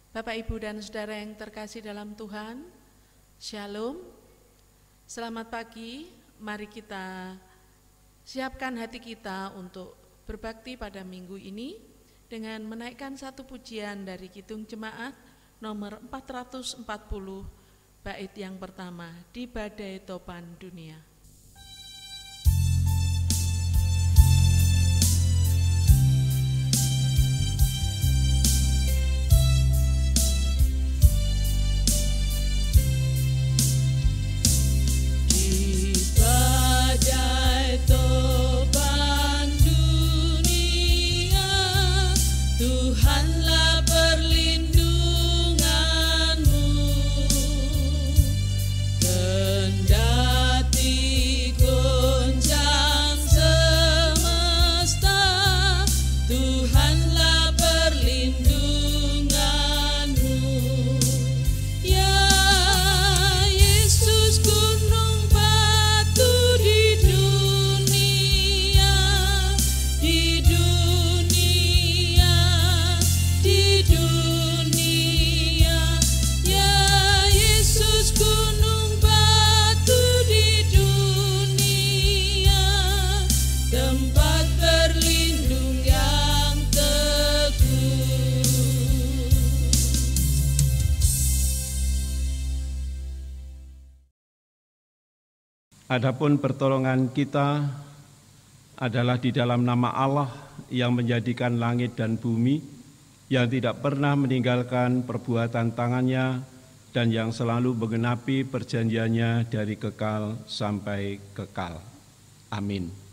Bapak, Ibu, dan Saudara yang terkasih dalam Tuhan, Shalom. Selamat pagi, mari kita siapkan hati kita untuk berbakti pada minggu ini dengan menaikkan satu pujian dari Kidung Jemaat nomor 440, bait yang pertama, Di Badai Topan Dunia. Adapun pertolongan kita adalah di dalam nama Allah yang menjadikan langit dan bumi, yang tidak pernah meninggalkan perbuatan tangannya, dan yang selalu menggenapi perjanjiannya dari kekal sampai kekal. Amin.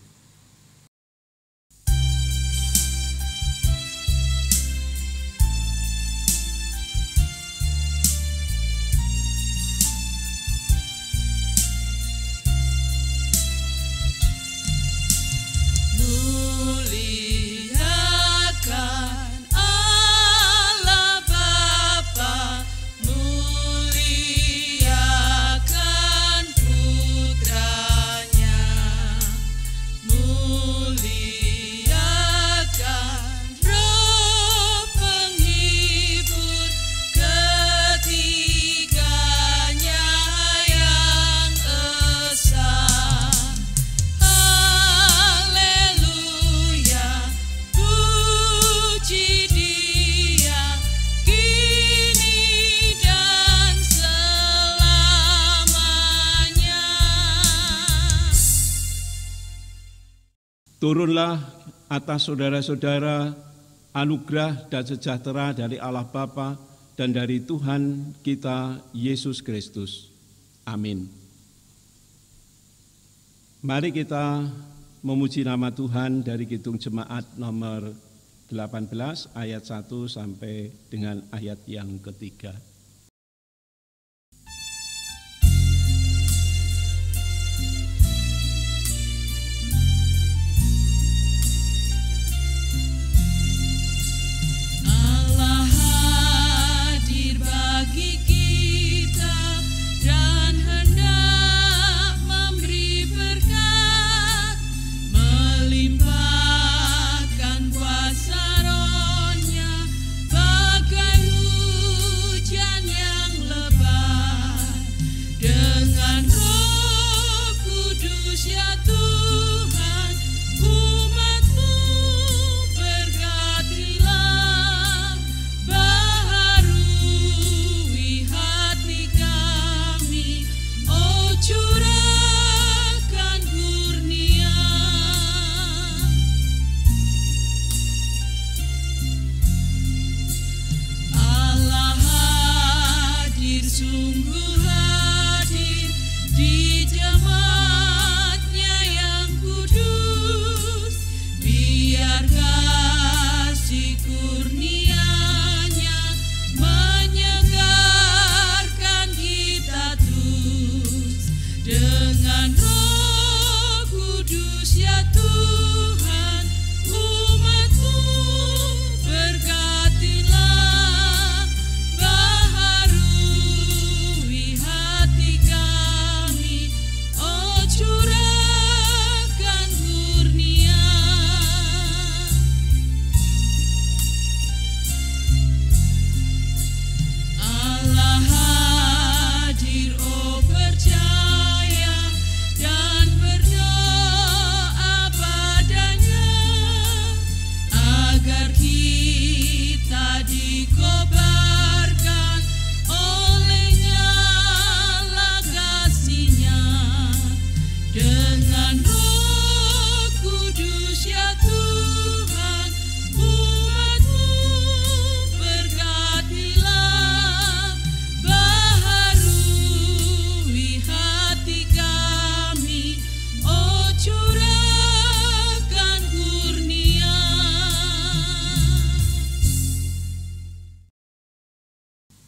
Turunlah atas saudara-saudara anugerah dan sejahtera dari Allah Bapa dan dari Tuhan kita Yesus Kristus. Amin. Mari kita memuji nama Tuhan dari Kidung Jemaat nomor 18 ayat 1 sampai dengan ayat yang ketiga. Kuasa Roh-Nya bagai hujan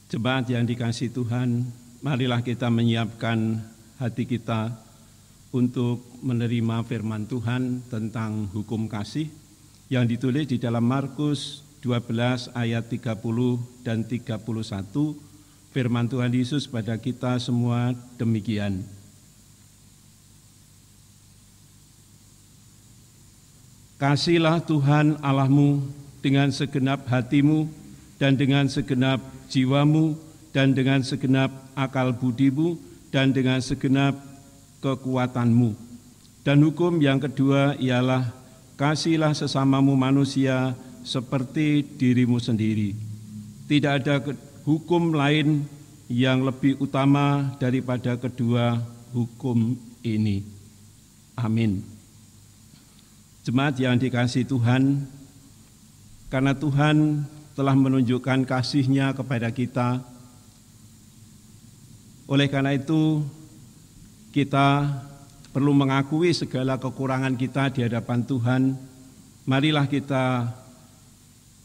Jemaat yang dikasihi Tuhan, marilah kita menyiapkan hati kita untuk menerima firman Tuhan tentang hukum kasih yang ditulis di dalam Markus 12 ayat 30 dan 31. Firman Tuhan Yesus pada kita semua demikian. Kasihilah Tuhan Allahmu dengan segenap hatimu dan dengan segenap jiwamu dan dengan segenap akal budimu dan dengan segenap kekuatanmu. Dan hukum yang kedua ialah kasihilah sesamamu manusia seperti dirimu sendiri. Tidak ada hukum lain yang lebih utama daripada kedua hukum ini. Amin. Jemaat yang dikasihi Tuhan, karena Tuhan telah menunjukkan kasih-Nya kepada kita. Oleh karena itu, kita perlu mengakui segala kekurangan kita di hadapan Tuhan. Marilah kita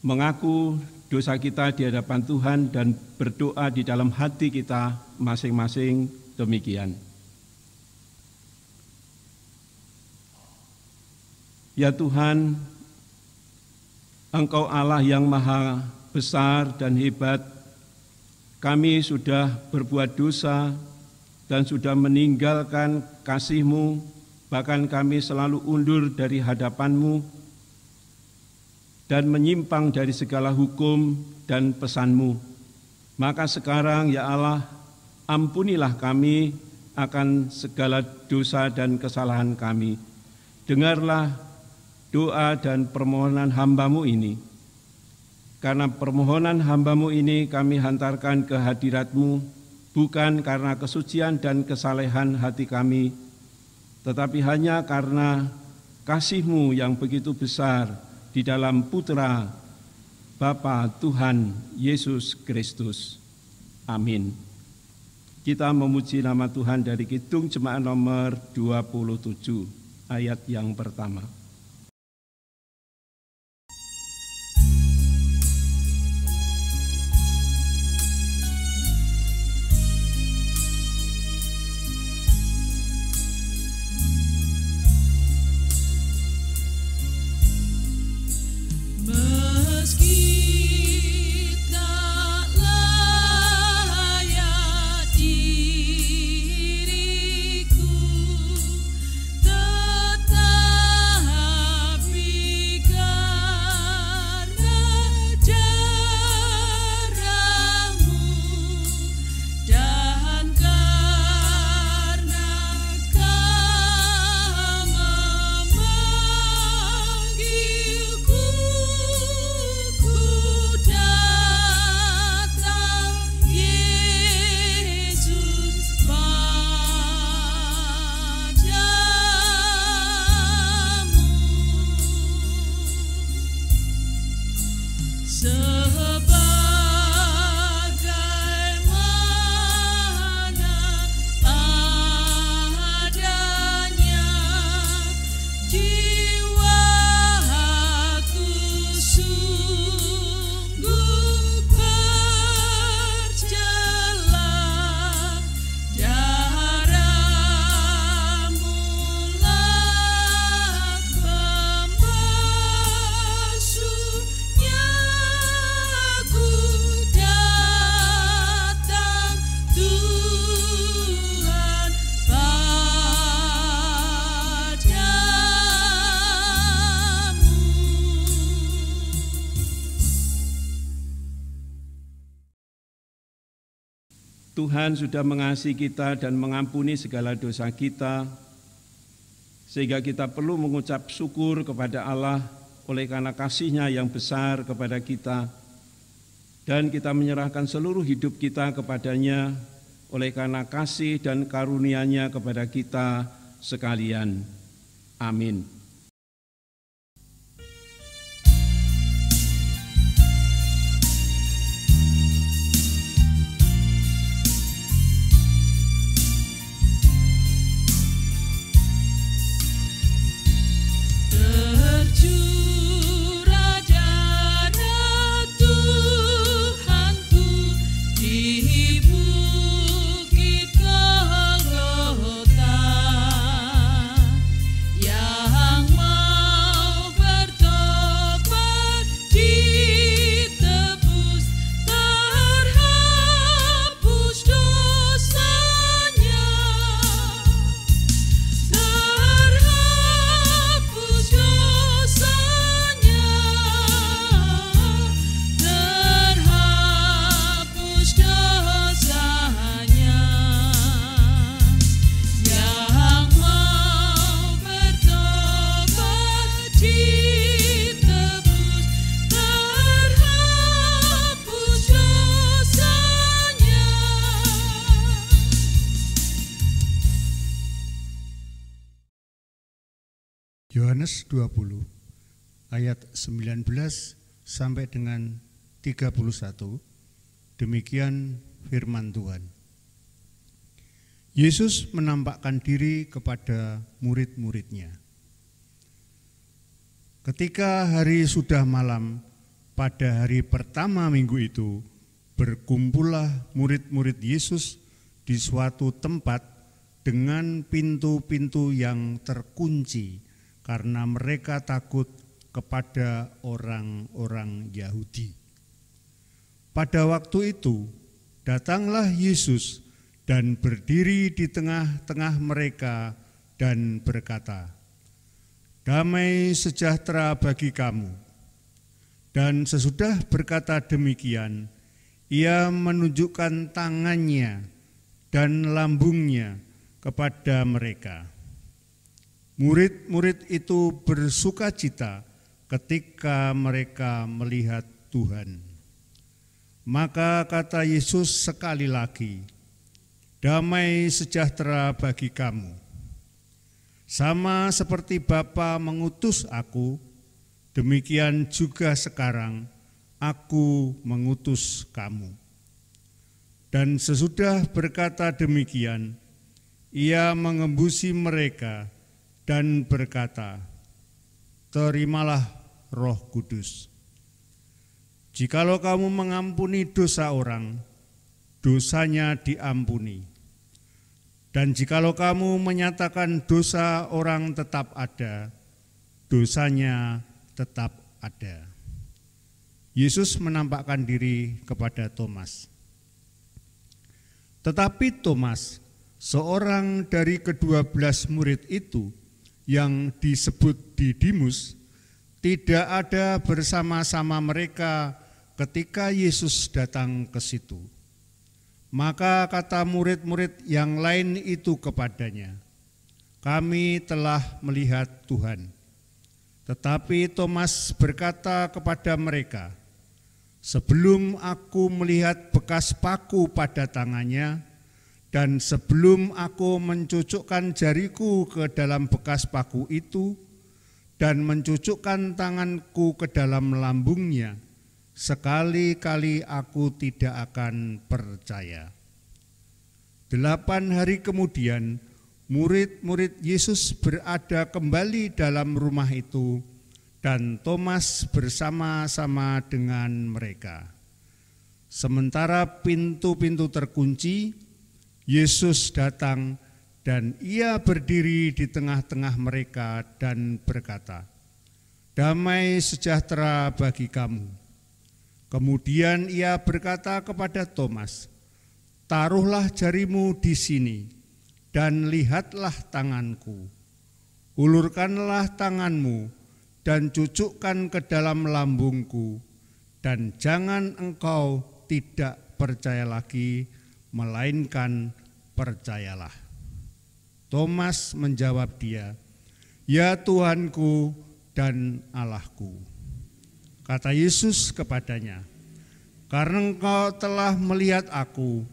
mengaku dosa kita di hadapan Tuhan dan berdoa di dalam hati kita masing-masing demikian. Ya Tuhan, Engkau Allah yang maha besar dan hebat. Kami sudah berbuat dosa dan sudah meninggalkan kasih-Mu, bahkan kami selalu undur dari hadapan-Mu dan menyimpang dari segala hukum dan pesan-Mu. Maka sekarang ya Allah, ampunilah kami akan segala dosa dan kesalahan kami. Dengarlah doa dan permohonan hamba-Mu ini. Karena permohonan hamba-Mu ini kami hantarkan ke hadirat-Mu, bukan karena kesucian dan kesalehan hati kami, tetapi hanya karena kasih-Mu yang begitu besar di dalam Putra Bapa Tuhan Yesus Kristus. Amin. Kita memuji nama Tuhan dari Kidung Jemaat nomor 27, ayat yang pertama. Tuhan sudah mengasihi kita dan mengampuni segala dosa kita, sehingga kita perlu mengucap syukur kepada Allah oleh karena kasih-Nya yang besar kepada kita, dan kita menyerahkan seluruh hidup kita kepada-Nya oleh karena kasih dan karunia-Nya kepada kita sekalian. Amin. Tuhanku di Yohanes 20 ayat 19 sampai dengan 31. Demikian firman Tuhan. Yesus menampakkan diri kepada murid-muridnya. Ketika hari sudah malam, pada hari pertama minggu itu, berkumpullah murid-murid Yesus di suatu tempat dengan pintu-pintu yang terkunci karena mereka takut kepada orang-orang Yahudi. Pada waktu itu, datanglah Yesus dan berdiri di tengah-tengah mereka dan berkata, "Damai sejahtera bagi kamu." Dan sesudah berkata demikian, ia menunjukkan tangannya dan lambungnya kepada mereka. Murid-murid itu bersukacita ketika mereka melihat Tuhan. Maka kata Yesus sekali lagi, "Damai sejahtera bagi kamu. Sama seperti Bapa mengutus aku, demikian juga sekarang aku mengutus kamu." Dan sesudah berkata demikian, ia mengembusi mereka dan berkata, "Terimalah Roh Kudus. Jikalau kamu mengampuni dosa orang, dosanya diampuni. Dan jikalau kamu menyatakan dosa orang tetap ada, dosanya tetap ada." Yesus menampakkan diri kepada Thomas. Tetapi Thomas, seorang dari ke-12 murid itu yang disebut Didimus, tidak ada bersama-sama mereka ketika Yesus datang ke situ. Maka kata murid-murid yang lain itu kepadanya, "Kami telah melihat Tuhan." Tetapi Thomas berkata kepada mereka, "Sebelum aku melihat bekas paku pada tangannya, dan sebelum aku mencucukkan jariku ke dalam bekas paku itu, dan mencucukkan tanganku ke dalam lambungnya, sekali-kali aku tidak akan percaya." 8 hari kemudian, murid-murid Yesus berada kembali dalam rumah itu, dan Thomas bersama-sama dengan mereka. Sementara pintu-pintu terkunci, Yesus datang dan ia berdiri di tengah-tengah mereka dan berkata, "Damai sejahtera bagi kamu." Kemudian ia berkata kepada Thomas, "Taruhlah jarimu di sini dan lihatlah tanganku. Ulurkanlah tanganmu dan cucukkan ke dalam lambungku, dan jangan engkau tidak percaya lagi, melainkan percayalah." Thomas menjawab dia, "Ya Tuhanku dan Allahku." Kata Yesus kepadanya, "Karena engkau telah melihat aku,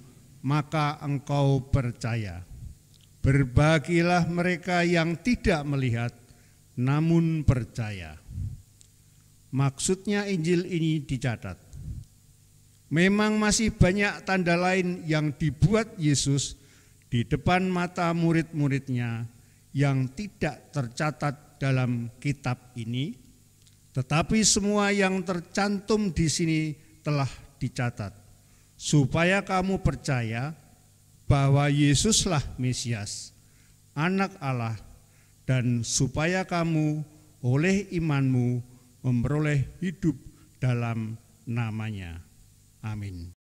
maka engkau percaya. Berbahagialah mereka yang tidak melihat, namun percaya." Maksudnya Injil ini dicatat. Memang masih banyak tanda lain yang dibuat Yesus di depan mata murid-muridnya yang tidak tercatat dalam kitab ini, tetapi semua yang tercantum di sini telah dicatat, supaya kamu percaya bahwa Yesuslah Mesias, Anak Allah, dan supaya kamu oleh imanmu memperoleh hidup dalam namanya. Amin.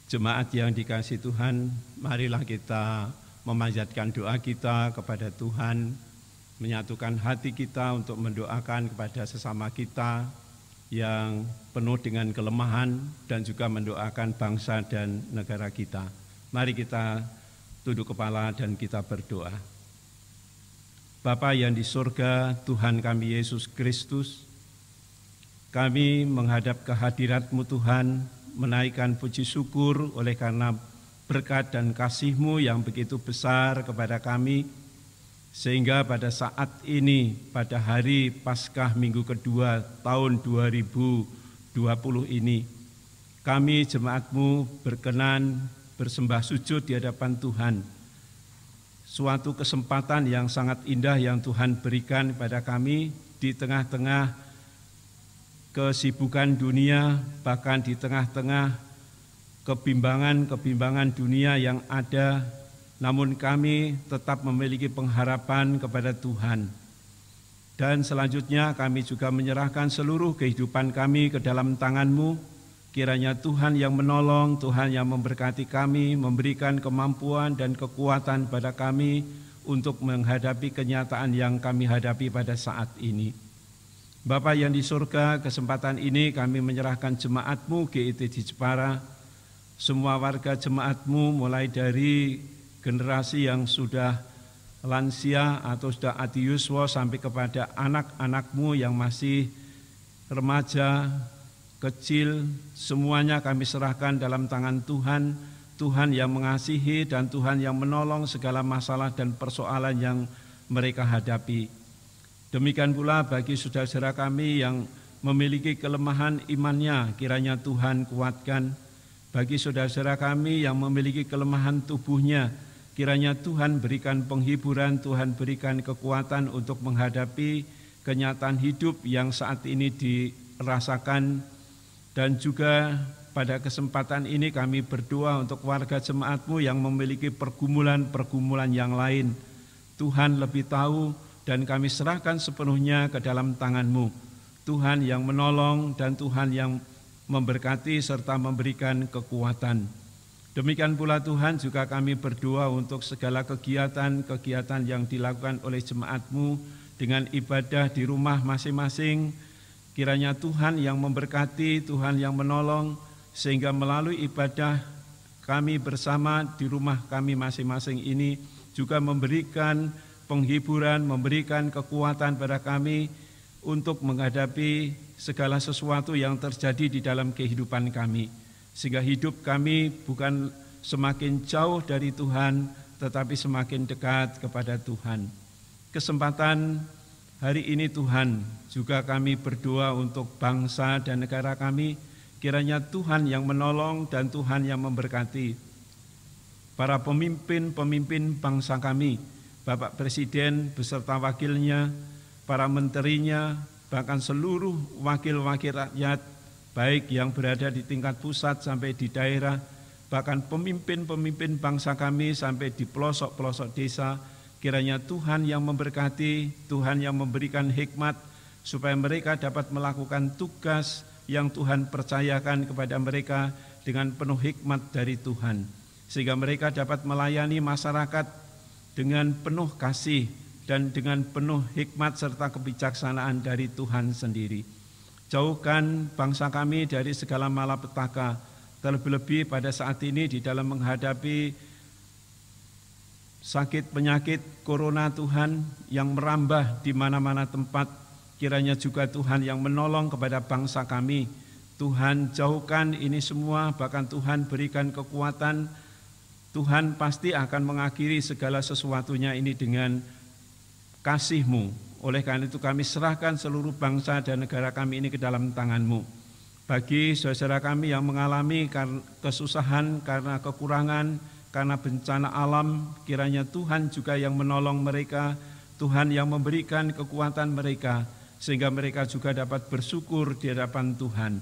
Jemaat yang dikasihi Tuhan, marilah kita memanjatkan doa kita kepada Tuhan, menyatukan hati kita untuk mendoakan kepada sesama kita yang penuh dengan kelemahan dan juga mendoakan bangsa dan negara kita. Mari kita tunduk kepala dan kita berdoa. Bapa yang di surga, Tuhan kami Yesus Kristus, kami menghadap kehadirat-Mu Tuhan, menaikkan puji syukur oleh karena berkat dan kasih-Mu yang begitu besar kepada kami, Sehingga pada saat ini, pada hari Paskah minggu kedua tahun 2020 ini, kami jemaat-Mu berkenan bersembah sujud di hadapan Tuhan. Suatu kesempatan yang sangat indah yang Tuhan berikan pada kami di tengah-tengah kesibukan dunia, bahkan di tengah-tengah kebimbangan dunia yang ada, namun kami tetap memiliki pengharapan kepada Tuhan. Dan selanjutnya kami juga menyerahkan seluruh kehidupan kami ke dalam tangan-Mu. Kiranya Tuhan yang menolong, Tuhan yang memberkati kami, memberikan kemampuan dan kekuatan pada kami untuk menghadapi kenyataan yang kami hadapi pada saat ini. Bapa yang di surga, kesempatan ini kami menyerahkan jemaat-Mu GIT di Jepara, semua warga jemaat-Mu mulai dari generasi yang sudah lansia atau sudah adiuswa sampai kepada anak-anak-Mu yang masih remaja, kecil, semuanya kami serahkan dalam tangan Tuhan, Tuhan yang mengasihi dan Tuhan yang menolong segala masalah dan persoalan yang mereka hadapi. Demikian pula bagi saudara-saudara kami yang memiliki kelemahan imannya, kiranya Tuhan kuatkan. Bagi saudara-saudara kami yang memiliki kelemahan tubuhnya, kiranya Tuhan berikan penghiburan, Tuhan berikan kekuatan untuk menghadapi kenyataan hidup yang saat ini dirasakan. Dan juga pada kesempatan ini kami berdoa untuk warga jemaat-Mu yang memiliki pergumulan-pergumulan yang lain. Tuhan lebih tahu dan kami serahkan sepenuhnya ke dalam tangan-Mu. Tuhan yang menolong dan Tuhan yang memberkati serta memberikan kekuatan. Demikian pula Tuhan juga kami berdoa untuk segala kegiatan-kegiatan yang dilakukan oleh jemaat-Mu dengan ibadah di rumah masing-masing. Kiranya Tuhan yang memberkati, Tuhan yang menolong, sehingga melalui ibadah kami bersama di rumah kami masing-masing ini juga memberikan penghiburan, memberikan kekuatan pada kami untuk menghadapi segala sesuatu yang terjadi di dalam kehidupan kami. Sehingga hidup kami bukan semakin jauh dari Tuhan, tetapi semakin dekat kepada Tuhan. Kesempatan hari ini Tuhan, juga kami berdoa untuk bangsa dan negara kami, kiranya Tuhan yang menolong dan Tuhan yang memberkati. Para pemimpin bangsa kami, Bapak Presiden beserta wakilnya, para menterinya, bahkan seluruh wakil-wakil rakyat, baik yang berada di tingkat pusat sampai di daerah, bahkan pemimpin-pemimpin bangsa kami sampai di pelosok-pelosok desa, kiranya Tuhan yang memberkati, Tuhan yang memberikan hikmat, supaya mereka dapat melakukan tugas yang Tuhan percayakan kepada mereka dengan penuh hikmat dari Tuhan. Sehingga mereka dapat melayani masyarakat dengan penuh kasih dan dengan penuh hikmat serta kebijaksanaan dari Tuhan sendiri. Jauhkan bangsa kami dari segala malapetaka, terlebih-lebih pada saat ini di dalam menghadapi sakit penyakit corona Tuhan yang merambah di mana-mana tempat. Kiranya juga Tuhan yang menolong kepada bangsa kami. Tuhan jauhkan ini semua, bahkan Tuhan berikan kekuatan. Tuhan pasti akan mengakhiri segala sesuatunya ini dengan kasih-Mu. Oleh karena itu kami serahkan seluruh bangsa dan negara kami ini ke dalam tangan-Mu. Bagi saudara kami yang mengalami kesusahan karena kekurangan, karena bencana alam, kiranya Tuhan juga yang menolong mereka, Tuhan yang memberikan kekuatan mereka, sehingga mereka juga dapat bersyukur di hadapan Tuhan.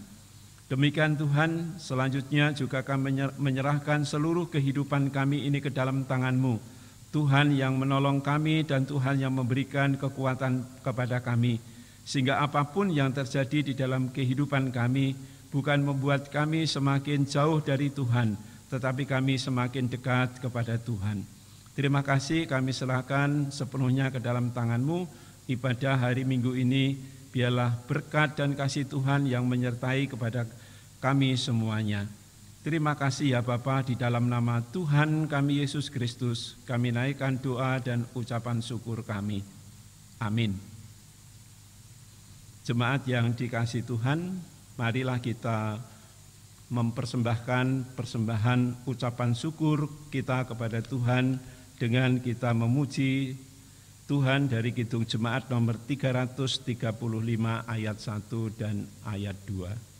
Demikian Tuhan, selanjutnya juga kami menyerahkan seluruh kehidupan kami ini ke dalam tangan-Mu. Tuhan yang menolong kami dan Tuhan yang memberikan kekuatan kepada kami. Sehingga apapun yang terjadi di dalam kehidupan kami bukan membuat kami semakin jauh dari Tuhan, tetapi kami semakin dekat kepada Tuhan. Terima kasih, kami serahkan sepenuhnya ke dalam tangan-Mu. Ibadah hari Minggu ini biarlah berkat dan kasih Tuhan yang menyertai kepada kami semuanya. Terima kasih ya Bapa, di dalam nama Tuhan kami Yesus Kristus, kami naikkan doa dan ucapan syukur kami. Amin. Jemaat yang dikasihi Tuhan, marilah kita mempersembahkan persembahan ucapan syukur kita kepada Tuhan dengan kita memuji Tuhan dari Kidung Jemaat nomor 335 ayat 1 dan ayat 2.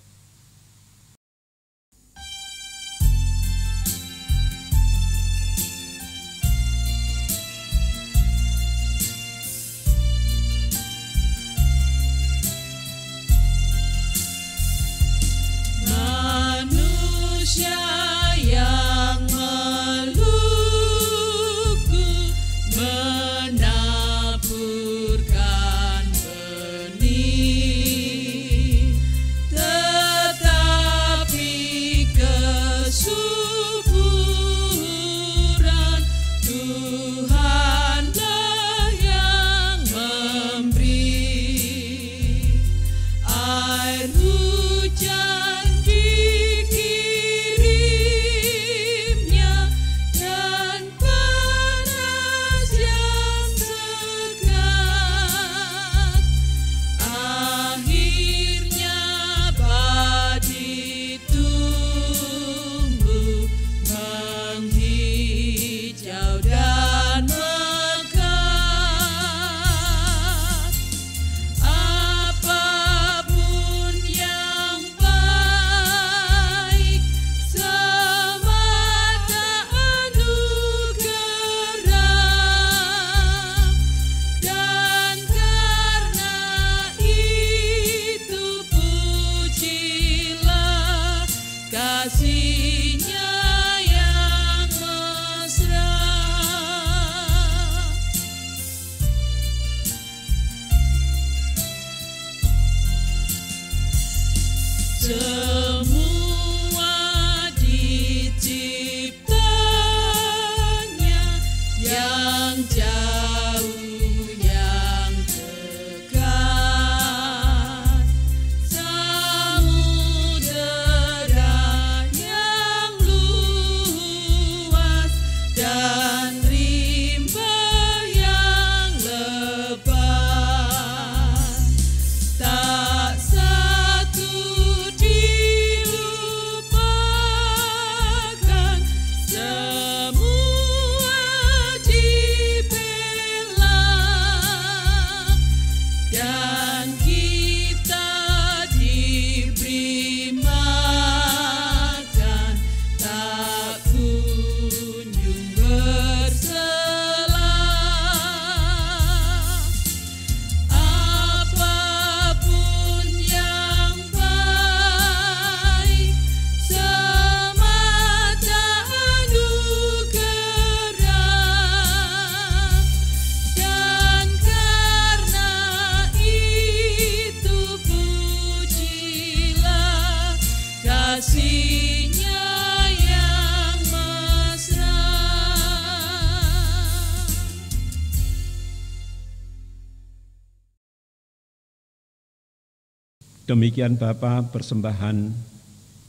Demikian Bapa, persembahan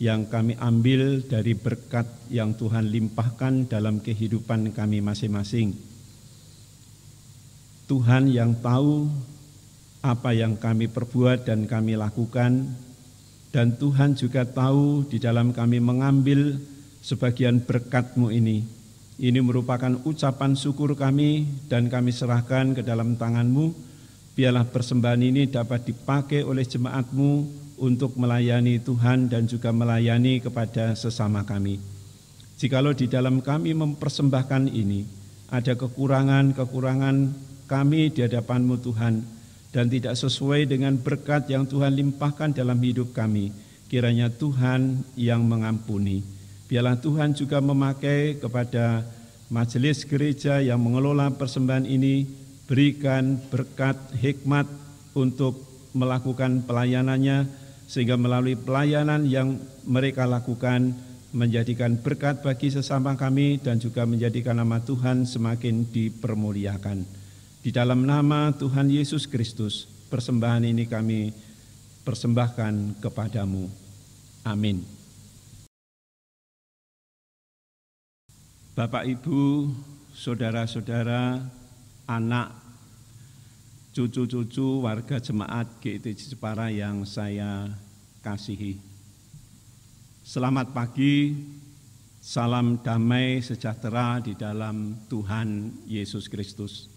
yang kami ambil dari berkat yang Tuhan limpahkan dalam kehidupan kami masing-masing. Tuhan yang tahu apa yang kami perbuat dan kami lakukan, dan Tuhan juga tahu di dalam kami mengambil sebagian berkat-Mu ini. Ini merupakan ucapan syukur kami dan kami serahkan ke dalam tangan-Mu. Biarlah persembahan ini dapat dipakai oleh jemaat-Mu untuk melayani Tuhan dan juga melayani kepada sesama kami. Jikalau di dalam kami mempersembahkan ini, ada kekurangan-kekurangan kami di hadapan-Mu Tuhan, dan tidak sesuai dengan berkat yang Tuhan limpahkan dalam hidup kami, kiranya Tuhan yang mengampuni. Biarlah Tuhan juga memakai kepada majelis gereja yang mengelola persembahan ini, berikan berkat hikmat untuk melakukan pelayanannya, sehingga melalui pelayanan yang mereka lakukan menjadikan berkat bagi sesama kami dan juga menjadikan nama Tuhan semakin dipermuliakan. Di dalam nama Tuhan Yesus Kristus, persembahan ini kami persembahkan kepadamu. Amin. Bapak, Ibu, saudara-saudara, anak, cucu-cucu warga jemaat GITJ Jepara yang saya kasihi. Selamat pagi, salam damai sejahtera di dalam Tuhan Yesus Kristus.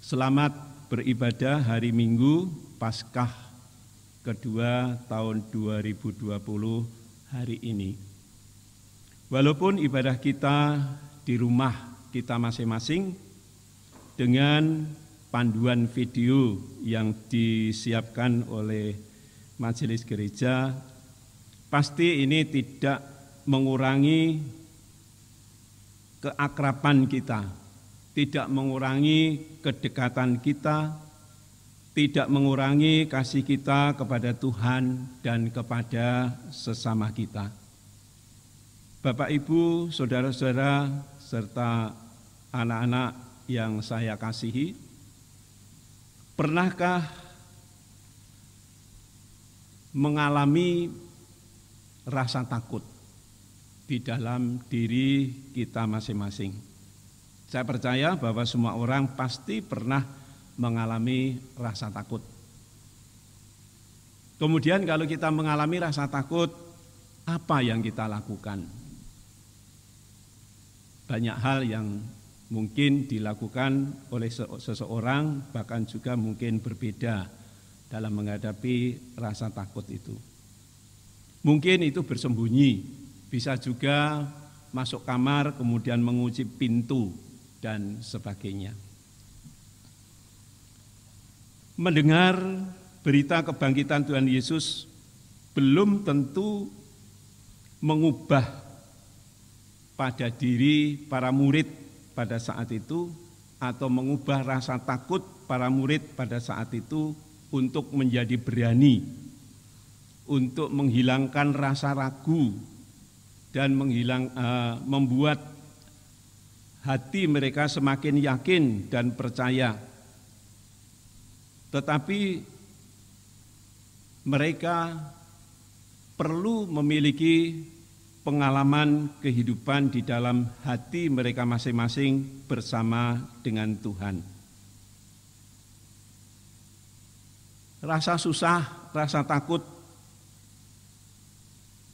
Selamat beribadah hari Minggu Paskah kedua tahun 2020 hari ini. Walaupun ibadah kita di rumah kita masing-masing dengan panduan video yang disiapkan oleh majelis gereja, pasti ini tidak mengurangi keakraban kita, tidak mengurangi kedekatan kita, tidak mengurangi kasih kita kepada Tuhan dan kepada sesama kita. Bapak, Ibu, saudara-saudara, serta anak-anak yang saya kasihi, pernahkah mengalami rasa takut di dalam diri kita masing-masing? Saya percaya bahwa semua orang pasti pernah mengalami rasa takut. Kemudian kalau kita mengalami rasa takut, apa yang kita lakukan? Banyak hal yang mungkin dilakukan oleh seseorang, bahkan juga mungkin berbeda dalam menghadapi rasa takut itu. Mungkin itu bersembunyi, bisa juga masuk kamar kemudian mengunci pintu dan sebagainya. Mendengar berita kebangkitan Tuhan Yesus belum tentu mengubah pada diri para murid pada saat itu, atau mengubah rasa takut para murid pada saat itu untuk menjadi berani, untuk menghilangkan rasa ragu dan membuat hati mereka semakin yakin dan percaya. Tetapi mereka perlu memiliki pengalaman kehidupan di dalam hati mereka masing-masing bersama dengan Tuhan. Rasa susah, rasa takut,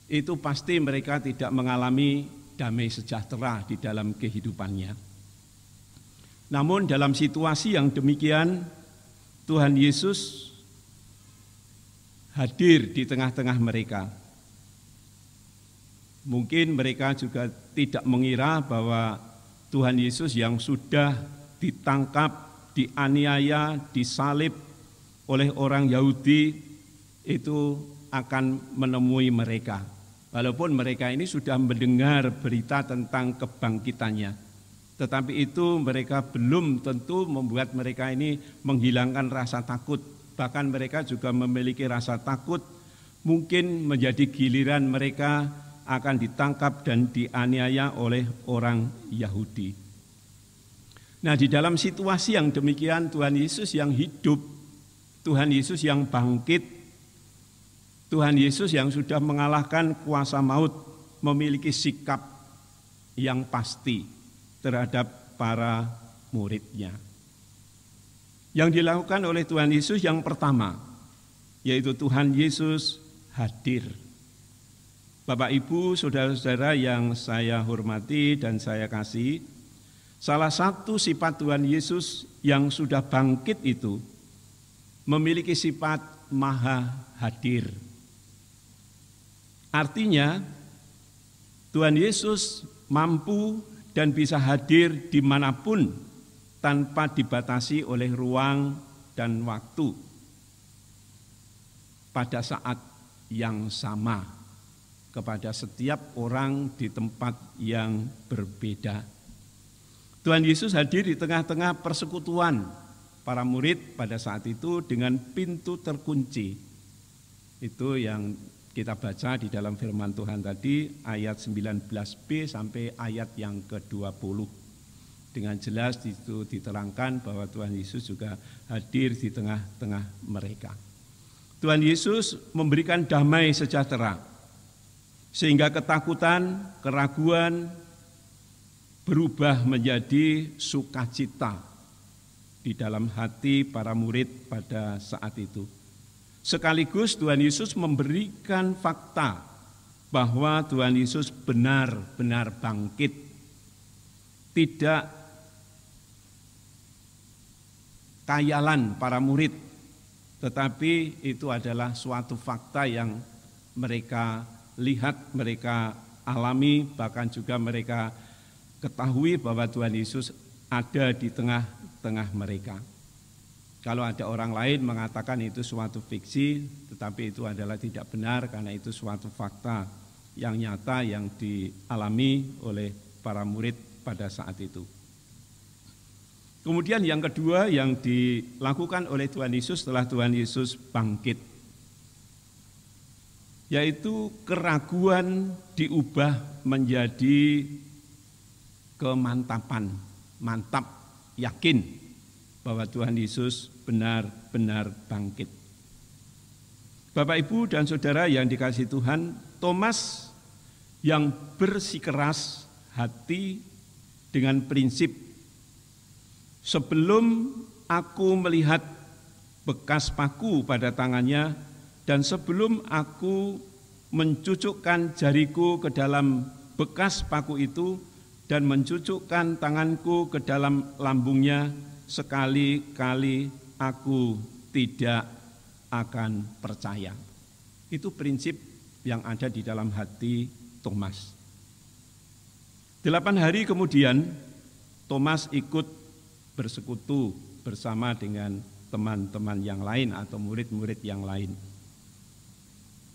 itu pasti mereka tidak mengalami damai sejahtera di dalam kehidupannya. Namun dalam situasi yang demikian, Tuhan Yesus hadir di tengah-tengah mereka. Mungkin mereka juga tidak mengira bahwa Tuhan Yesus yang sudah ditangkap, dianiaya, disalib oleh orang Yahudi itu akan menemui mereka. Walaupun mereka ini sudah mendengar berita tentang kebangkitannya, tetapi itu mereka belum tentu membuat mereka ini menghilangkan rasa takut. Bahkan mereka juga memiliki rasa takut, mungkin menjadi giliran mereka akan ditangkap dan dianiaya oleh orang Yahudi. Nah, di dalam situasi yang demikian, Tuhan Yesus yang hidup, Tuhan Yesus yang bangkit, Tuhan Yesus yang sudah mengalahkan kuasa maut memiliki sikap yang pasti terhadap para muridnya. Yang dilakukan oleh Tuhan Yesus yang pertama, yaitu Tuhan Yesus hadir. Bapak, Ibu, saudara-saudara yang saya hormati dan saya kasihi, salah satu sifat Tuhan Yesus yang sudah bangkit itu memiliki sifat maha hadir. Artinya, Tuhan Yesus mampu dan bisa hadir dimanapun tanpa dibatasi oleh ruang dan waktu pada saat yang sama kepada setiap orang di tempat yang berbeda. Tuhan Yesus hadir di tengah-tengah persekutuan para murid pada saat itu dengan pintu terkunci. Itu yang kita baca di dalam firman Tuhan tadi, ayat 19b sampai ayat yang ke-20. Dengan jelas itu diterangkan bahwa Tuhan Yesus juga hadir di tengah-tengah mereka. Tuhan Yesus memberikan damai sejahtera, sehingga ketakutan, keraguan berubah menjadi sukacita di dalam hati para murid pada saat itu. Sekaligus Tuhan Yesus memberikan fakta bahwa Tuhan Yesus benar-benar bangkit, tidak khayalan para murid, tetapi itu adalah suatu fakta yang mereka lihat, mereka alami, bahkan juga mereka ketahui bahwa Tuhan Yesus ada di tengah-tengah mereka. Kalau ada orang lain mengatakan itu suatu fiksi, tetapi itu adalah tidak benar karena itu suatu fakta yang nyata yang dialami oleh para murid pada saat itu. Kemudian yang kedua yang dilakukan oleh Tuhan Yesus setelah Tuhan Yesus bangkit, yaitu keraguan diubah menjadi kemantapan, mantap, yakin bahwa Tuhan Yesus benar-benar bangkit. Bapak, Ibu, dan Saudara yang dikasihi Tuhan, Thomas yang bersikeras hati dengan prinsip, sebelum aku melihat bekas paku pada tangannya dan sebelum aku mencucukkan jariku ke dalam bekas paku itu dan mencucukkan tanganku ke dalam lambungnya, sekali-kali aku tidak akan percaya. Itu prinsip yang ada di dalam hati Thomas. 8 hari kemudian Thomas ikut bersekutu bersama dengan teman-teman yang lain atau murid-murid yang lain.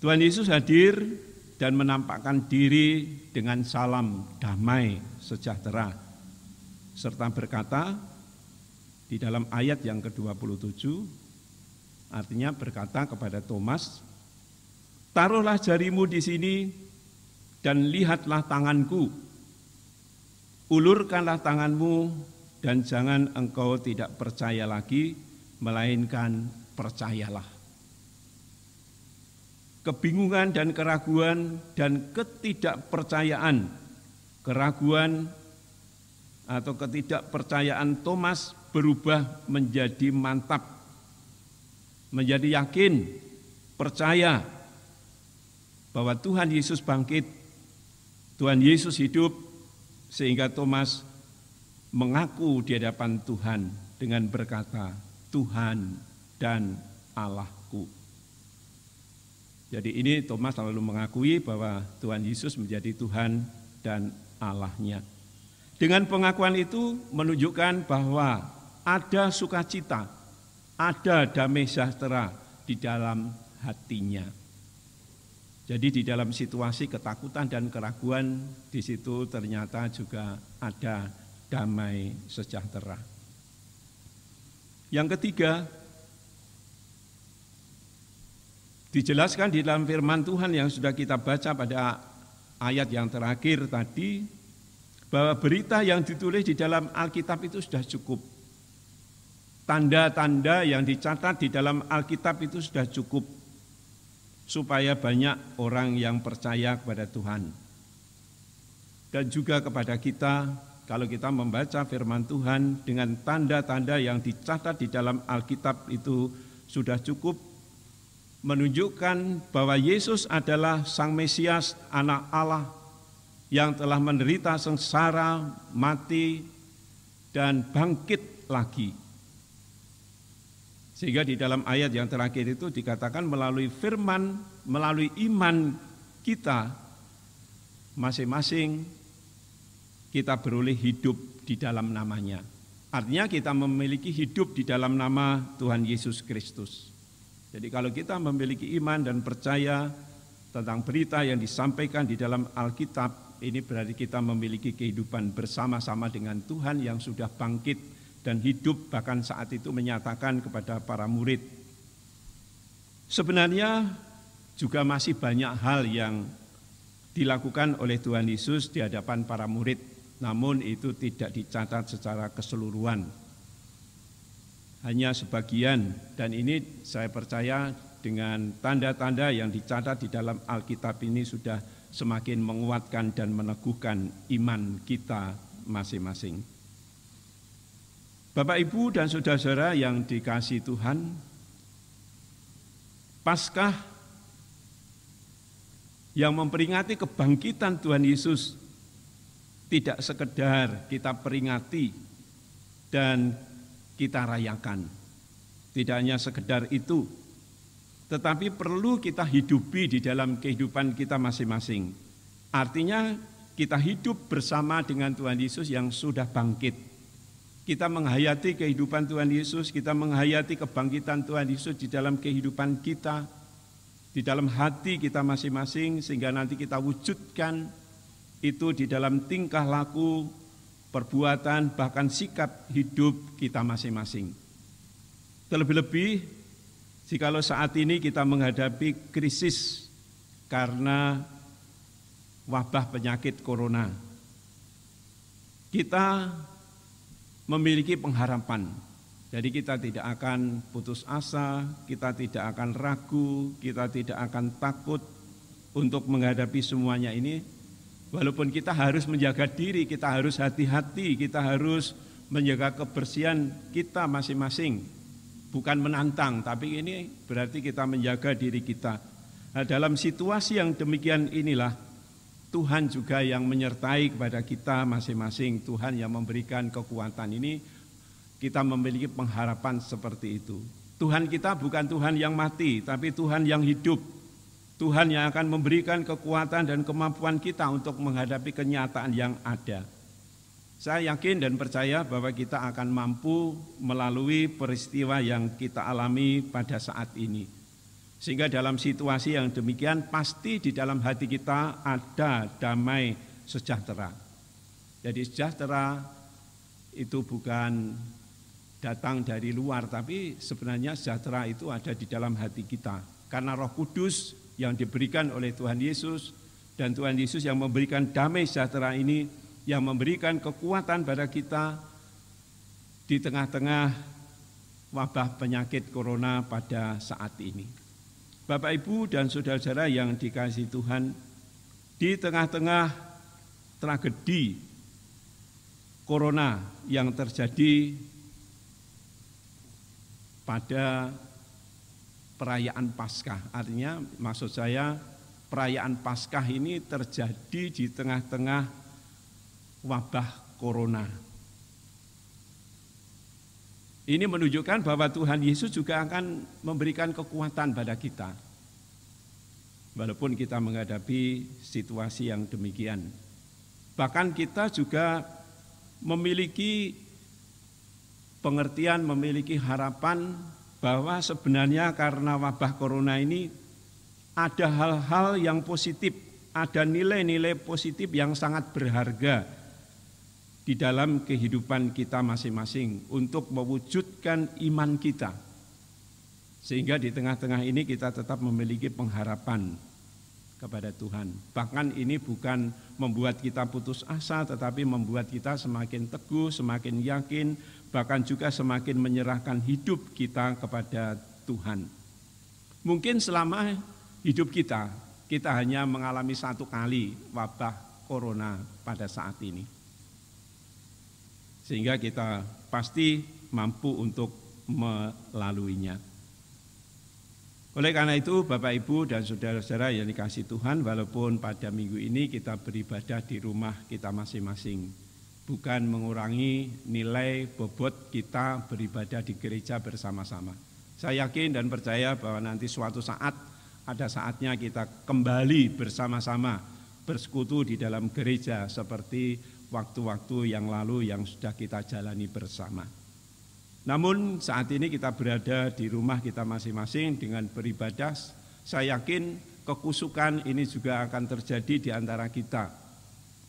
Tuhan Yesus hadir dan menampakkan diri dengan salam damai sejahtera serta berkata di dalam ayat yang ke-27, artinya berkata kepada Thomas, taruhlah jarimu di sini dan lihatlah tanganku, ulurkanlah tanganmu dan jangan engkau tidak percaya lagi, melainkan percayalah. Kebingungan dan keraguan dan ketidakpercayaan, keraguan atau ketidakpercayaan Thomas berubah menjadi mantap, menjadi yakin, percaya bahwa Tuhan Yesus bangkit, Tuhan Yesus hidup, sehingga Thomas mengaku di hadapan Tuhan dengan berkata, Tuhan dan Allahku. Jadi ini Thomas selalu mengakui bahwa Tuhan Yesus menjadi Tuhan dan Allahnya. Dengan pengakuan itu menunjukkan bahwa ada sukacita, ada damai sejahtera di dalam hatinya. Jadi di dalam situasi ketakutan dan keraguan, di situ ternyata juga ada damai sejahtera. Yang ketiga, dijelaskan di dalam firman Tuhan yang sudah kita baca pada ayat yang terakhir tadi, bahwa berita yang ditulis di dalam Alkitab itu sudah cukup. Tanda-tanda yang dicatat di dalam Alkitab itu sudah cukup supaya banyak orang yang percaya kepada Tuhan. Dan juga kepada kita, kalau kita membaca firman Tuhan dengan tanda-tanda yang dicatat di dalam Alkitab itu sudah cukup menunjukkan bahwa Yesus adalah Sang Mesias, Anak Allah yang telah menderita sengsara, mati, dan bangkit lagi. Sehingga di dalam ayat yang terakhir itu dikatakan melalui firman, melalui iman kita masing-masing kita beroleh hidup di dalam namanya. Artinya kita memiliki hidup di dalam nama Tuhan Yesus Kristus. Jadi kalau kita memiliki iman dan percaya tentang berita yang disampaikan di dalam Alkitab, ini berarti kita memiliki kehidupan bersama-sama dengan Tuhan yang sudah bangkit dan hidup, bahkan saat itu menyatakan kepada para murid. Sebenarnya juga masih banyak hal yang dilakukan oleh Tuhan Yesus di hadapan para murid, namun itu tidak dicatat secara keseluruhan. Hanya sebagian, dan ini saya percaya dengan tanda-tanda yang dicatat di dalam Alkitab ini sudah semakin menguatkan dan meneguhkan iman kita masing-masing. Bapak, Ibu, dan saudara-saudara yang dikasihi Tuhan, Paskah yang memperingati kebangkitan Tuhan Yesus tidak sekedar kita peringati dan kita rayakan, Tidak hanya sekedar itu, tetapi perlu kita hidupi di dalam kehidupan kita masing-masing. Artinya kita hidup bersama dengan Tuhan Yesus yang sudah bangkit. Kita menghayati kehidupan Tuhan Yesus, kita menghayati kebangkitan Tuhan Yesus di dalam kehidupan kita, di dalam hati kita masing-masing, sehingga nanti kita wujudkan itu di dalam tingkah laku, perbuatan, bahkan sikap hidup kita masing-masing. Terlebih-lebih, jikalau saat ini kita menghadapi krisis karena wabah penyakit corona, kita memiliki pengharapan. Jadi kita tidak akan putus asa, kita tidak akan ragu, kita tidak akan takut untuk menghadapi semuanya ini. Walaupun kita harus menjaga diri, kita harus hati-hati, kita harus menjaga kebersihan kita masing-masing. Bukan menantang, tapi ini berarti kita menjaga diri kita. Nah, dalam situasi yang demikian inilah Tuhan juga yang menyertai kepada kita masing-masing. Tuhan yang memberikan kekuatan ini, kita memiliki pengharapan seperti itu. Tuhan kita bukan Tuhan yang mati, tapi Tuhan yang hidup. Tuhan yang akan memberikan kekuatan dan kemampuan kita untuk menghadapi kenyataan yang ada. Saya yakin dan percaya bahwa kita akan mampu melalui peristiwa yang kita alami pada saat ini. Sehingga dalam situasi yang demikian pasti di dalam hati kita ada damai sejahtera. Jadi sejahtera itu bukan datang dari luar, tapi sebenarnya sejahtera itu ada di dalam hati kita. Karena Roh Kudus yang diberikan oleh Tuhan Yesus, dan Tuhan Yesus yang memberikan damai sejahtera ini, yang memberikan kekuatan pada kita di tengah-tengah wabah penyakit corona pada saat ini. Bapak, Ibu, dan saudara-saudara yang dikasihi Tuhan, di tengah-tengah tragedi corona yang terjadi pada perayaan Paskah, artinya maksud saya perayaan Paskah ini terjadi di tengah-tengah wabah corona. Ini menunjukkan bahwa Tuhan Yesus juga akan memberikan kekuatan pada kita, walaupun kita menghadapi situasi yang demikian. Bahkan kita juga memiliki pengertian, memiliki harapan bahwa sebenarnya karena wabah corona ini ada hal-hal yang positif, ada nilai-nilai positif yang sangat berharga di dalam kehidupan kita masing-masing untuk mewujudkan iman kita. Sehingga di tengah-tengah ini kita tetap memiliki pengharapan kepada Tuhan. Bahkan ini bukan membuat kita putus asa, tetapi membuat kita semakin teguh, semakin yakin, bahkan juga semakin menyerahkan hidup kita kepada Tuhan. Mungkin selama hidup kita hanya mengalami satu kali wabah corona pada saat ini. Sehingga kita pasti mampu untuk melaluinya. Oleh karena itu, Bapak, Ibu, dan saudara-saudara yang dikasihi Tuhan, walaupun pada minggu ini kita beribadah di rumah kita masing-masing, bukan mengurangi nilai bobot kita beribadah di gereja bersama-sama. Saya yakin dan percaya bahwa nanti suatu saat ada saatnya kita kembali bersama-sama bersekutu di dalam gereja seperti waktu-waktu yang lalu yang sudah kita jalani bersama. Namun saat ini kita berada di rumah kita masing-masing dengan beribadah, saya yakin kekusukan ini juga akan terjadi di antara kita,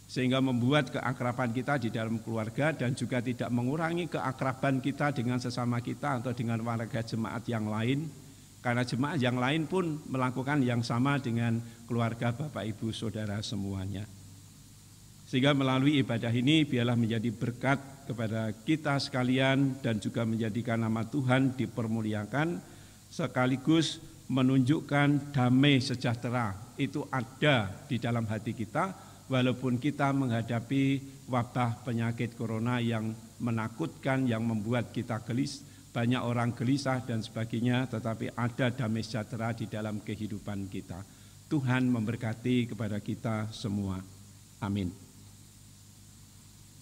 sehingga membuat keakraban kita di dalam keluarga dan juga tidak mengurangi keakraban kita dengan sesama kita atau dengan warga jemaat yang lain, karena jemaat yang lain pun melakukan yang sama dengan keluarga Bapak, Ibu, Saudara semuanya. Sehingga melalui ibadah ini biarlah menjadi berkat kepada kita sekalian dan juga menjadikan nama Tuhan dipermuliakan, sekaligus menunjukkan damai sejahtera itu ada di dalam hati kita, walaupun kita menghadapi wabah penyakit corona yang menakutkan, yang membuat kita gelisah, banyak orang gelisah dan sebagainya, tetapi ada damai sejahtera di dalam kehidupan kita. Tuhan memberkati kepada kita semua. Amin.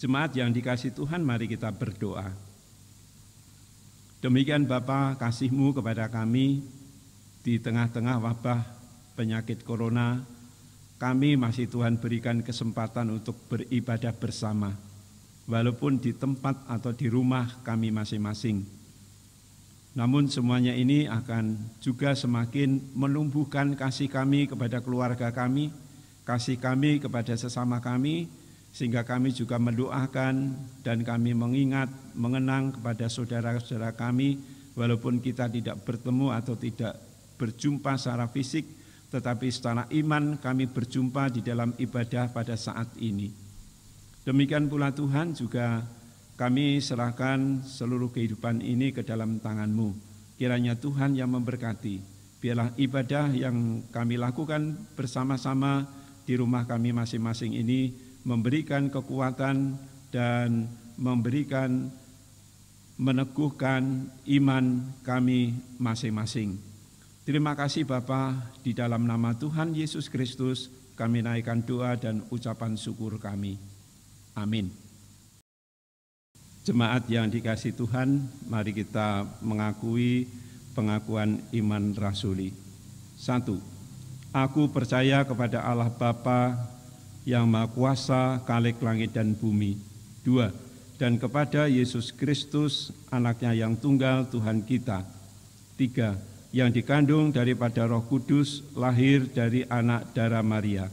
Jemaat yang dikasihi Tuhan, mari kita berdoa. Demikian Bapa, kasih-Mu kepada kami di tengah-tengah wabah penyakit corona, kami masih Tuhan berikan kesempatan untuk beribadah bersama, walaupun di tempat atau di rumah kami masing-masing. Namun semuanya ini akan juga semakin menumbuhkan kasih kami kepada keluarga kami, kasih kami kepada sesama kami, sehingga kami juga mendoakan dan kami mengingat, mengenang kepada saudara-saudara kami, walaupun kita tidak bertemu atau tidak berjumpa secara fisik, tetapi secara iman kami berjumpa di dalam ibadah pada saat ini. Demikian pula Tuhan juga kami serahkan seluruh kehidupan ini ke dalam tangan-Mu. Kiranya Tuhan yang memberkati, biarlah ibadah yang kami lakukan bersama-sama di rumah kami masing-masing ini memberikan kekuatan dan memberikan meneguhkan iman kami masing-masing. Terima kasih Bapa, di dalam nama Tuhan Yesus Kristus kami naikkan doa dan ucapan syukur kami. Amin. Jemaat yang dikasihi Tuhan, mari kita mengakui pengakuan iman rasuli. 1. Aku percaya kepada Allah Bapa yang Maha Kuasa, Khalik langit dan bumi. 2. Dan kepada Yesus Kristus, anaknya yang tunggal Tuhan kita. 3. Yang dikandung daripada Roh Kudus, lahir dari anak darah Maria.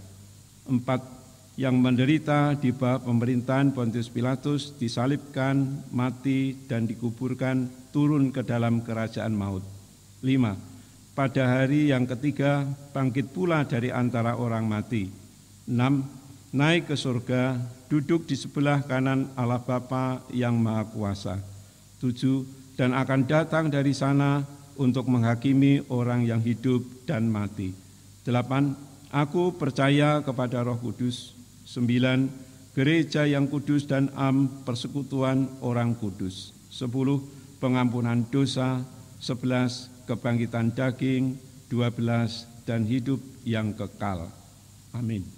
4. Yang menderita di bawah pemerintahan Pontius Pilatus, disalibkan, mati, dan dikuburkan, turun ke dalam kerajaan maut. 5. Pada hari yang ketiga, bangkit pula dari antara orang mati. 6. Naik ke surga, duduk di sebelah kanan Allah Bapa yang Maha Kuasa. 7. Dan akan datang dari sana untuk menghakimi orang yang hidup dan mati. 8. Aku percaya kepada Roh Kudus. 9. Gereja yang kudus dan persekutuan orang kudus. 10. Pengampunan dosa. 11. Kebangkitan daging. 12. Dan hidup yang kekal. Amin.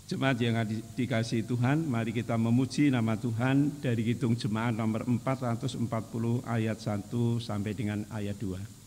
Jemaat yang dikasihi Tuhan, mari kita memuji nama Tuhan dari Kidung Jemaat nomor 440 ayat 1 sampai dengan ayat 2.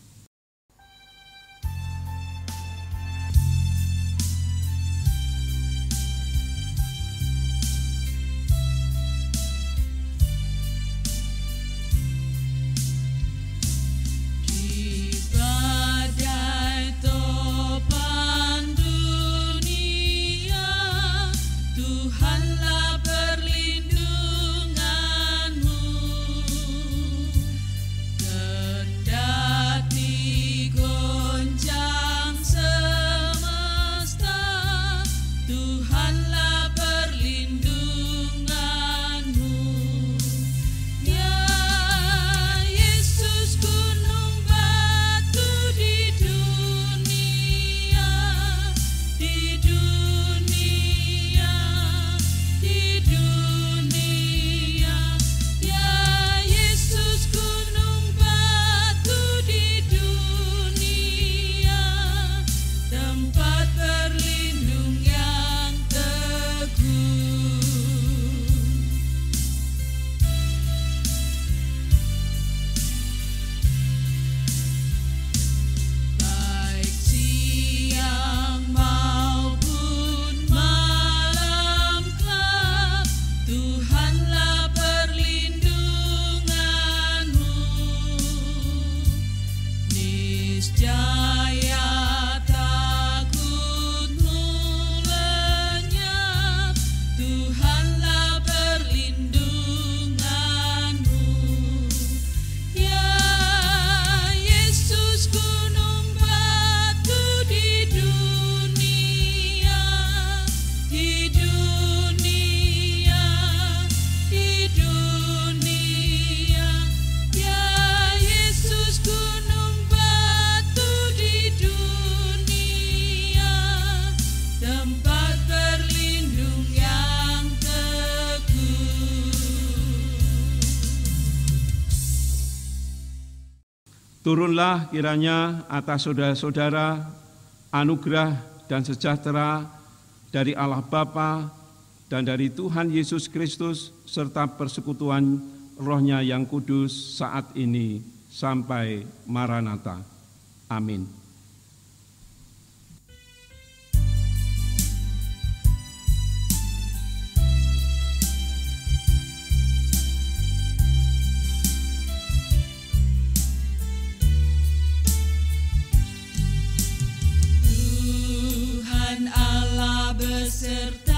Turunlah kiranya atas saudara-saudara anugerah dan sejahtera dari Allah Bapa dan dari Tuhan Yesus Kristus serta persekutuan Roh-Nya yang kudus saat ini sampai Maranatha. Amin. Tuhan Allah beserta